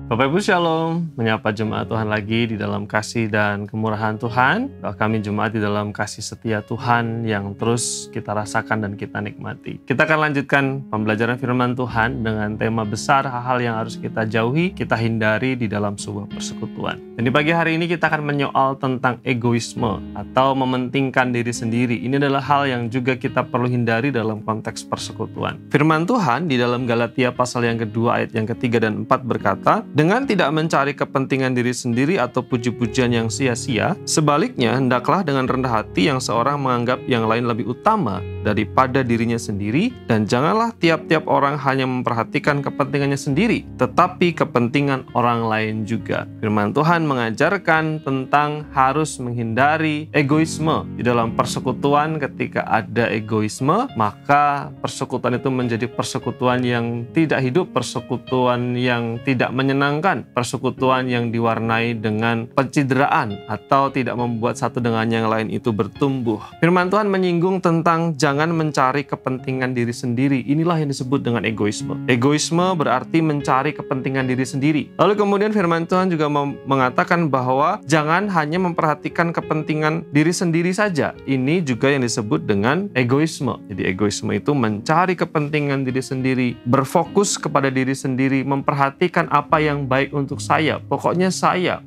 Bapak Ibu Shalom, menyapa jemaat Tuhan lagi di dalam kasih dan kemurahan Tuhan. Doa kami jemaat di dalam kasih setia Tuhan yang terus kita rasakan dan kita nikmati. Kita akan lanjutkan pembelajaran firman Tuhan dengan tema besar hal-hal yang harus kita jauhi, kita hindari di dalam sebuah persekutuan. Dan di pagi hari ini kita akan menyoal tentang egoisme atau mementingkan diri sendiri. Ini adalah hal yang juga kita perlu hindari dalam konteks persekutuan. Firman Tuhan di dalam Galatia pasal yang kedua ayat yang ketiga dan 4 berkata, dengan tidak mencari kepentingan diri sendiri atau puji-pujian yang sia-sia, sebaliknya hendaklah dengan rendah hati yang seorang menganggap yang lain lebih utama daripada dirinya sendiri, dan janganlah tiap-tiap orang hanya memperhatikan kepentingannya sendiri, tetapi kepentingan orang lain juga. Firman Tuhan mengajarkan tentang harus menghindari egoisme. Di dalam persekutuan, ketika ada egoisme, maka persekutuan itu menjadi persekutuan yang tidak hidup, persekutuan yang tidak menyenangkan, persekutuan yang diwarnai dengan pencideraan atau tidak membuat satu dengan yang lain itu bertumbuh. Firman Tuhan menyinggung tentang jangan mencari kepentingan diri sendiri. Inilah yang disebut dengan egoisme. Egoisme berarti mencari kepentingan diri sendiri. Lalu kemudian firman Tuhan juga mengatakan bahwa jangan hanya memperhatikan kepentingan diri sendiri saja. Ini juga yang disebut dengan egoisme. Jadi egoisme itu mencari kepentingan diri sendiri, berfokus kepada diri sendiri, memperhatikan apa yang baik untuk saya. Pokoknya saya.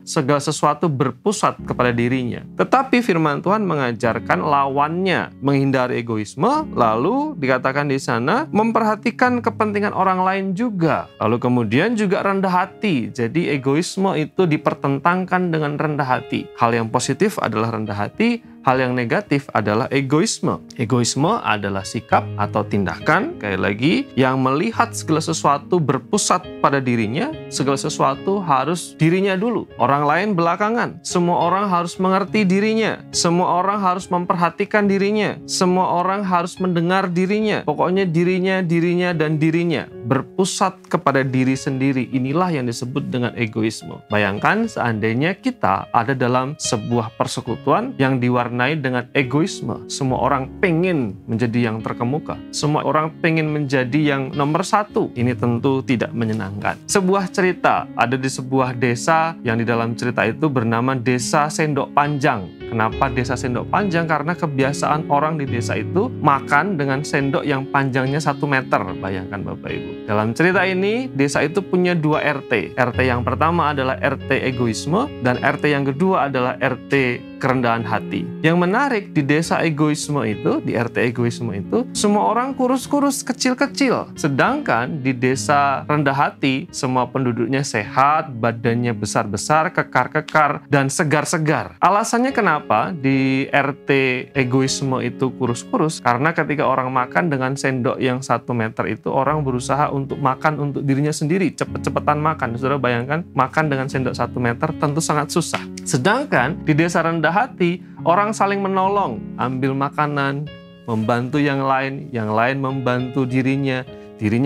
Segala sesuatu berpusat kepada dirinya. Tetapi firman Tuhan mengajarkan lawannya, menghindari egoisme, lalu dikatakan di sana memperhatikan kepentingan orang lain juga. Lalu kemudian juga rendah hati. Jadi egoisme itu dipertentangkan dengan rendah hati. Hal yang positif adalah rendah hati, hal yang negatif adalah egoisme. Egoisme adalah sikap atau tindakan, sekali lagi, yang melihat segala sesuatu berpusat pada dirinya, segala sesuatu harus dirinya dulu, orang lain belakangan. Semua orang harus mengerti dirinya, semua orang harus memperhatikan dirinya, semua orang harus mendengar dirinya. Pokoknya dirinya, dan dirinya berpusat kepada diri sendiri. Inilah yang disebut dengan egoisme. Bayangkan seandainya kita ada dalam sebuah persekutuan yang diwarnai dengan egoisme. Semua orang pengen menjadi yang terkemuka. Semua orang pengen menjadi yang nomor satu. Ini tentu tidak menyenangkan. Sebuah cerita ada di sebuah desa yang di dalam cerita itu bernama Desa Sendok Panjang. Kenapa Desa Sendok Panjang? Karena kebiasaan orang di desa itu makan dengan sendok yang panjangnya 1 meter. Bayangkan Bapak Ibu. Dalam cerita ini, desa itu punya 2 RT. RT yang pertama adalah RT egoisme, dan RT yang kedua adalah RT kerendahan hati. Yang menarik di desa egoisme itu, di RT egoisme itu, semua orang kurus-kurus, kecil-kecil. Sedangkan di desa rendah hati, semua penduduknya sehat, badannya besar-besar, kekar-kekar, dan segar-segar. Alasannya kenapa di RT egoisme itu kurus-kurus? Karena ketika orang makan dengan sendok yang 1 meter itu, orang berusaha untuk makan untuk dirinya sendiri, cepet-cepetan makan. Saudara bayangkan, makan dengan sendok 1 meter tentu sangat susah. Sedangkan di desa rendah hati, orang saling menolong, ambil makanan, membantu yang lain membantu dirinya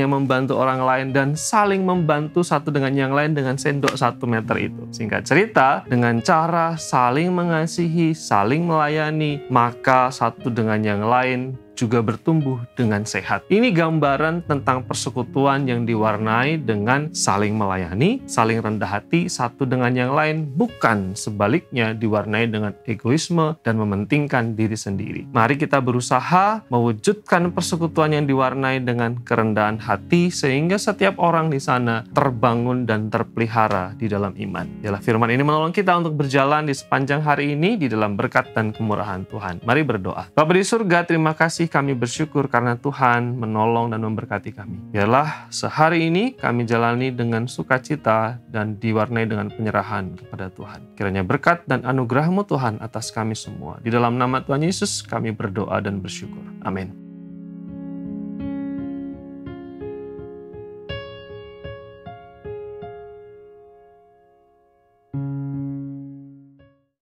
membantu orang lain, dan saling membantu satu dengan yang lain dengan sendok 1 meter itu. Singkat cerita, dengan cara saling mengasihi, saling melayani, maka satu dengan yang lain juga bertumbuh dengan sehat. Ini gambaran tentang persekutuan yang diwarnai dengan saling melayani, saling rendah hati satu dengan yang lain, bukan sebaliknya diwarnai dengan egoisme dan mementingkan diri sendiri. Mari kita berusaha mewujudkan persekutuan yang diwarnai dengan kerendahan hati sehingga setiap orang di sana terbangun dan terpelihara di dalam iman. Yalah, firman ini menolong kita untuk berjalan di sepanjang hari ini di dalam berkat dan kemurahan Tuhan. Mari berdoa. Bapa di surga, terima kasih, kami bersyukur karena Tuhan menolong dan memberkati kami. Biarlah sehari ini kami jalani dengan sukacita dan diwarnai dengan penyerahan kepada Tuhan. Kiranya berkat dan anugerah-Mu Tuhan atas kami semua. Di dalam nama Tuhan Yesus kami berdoa dan bersyukur. Amin.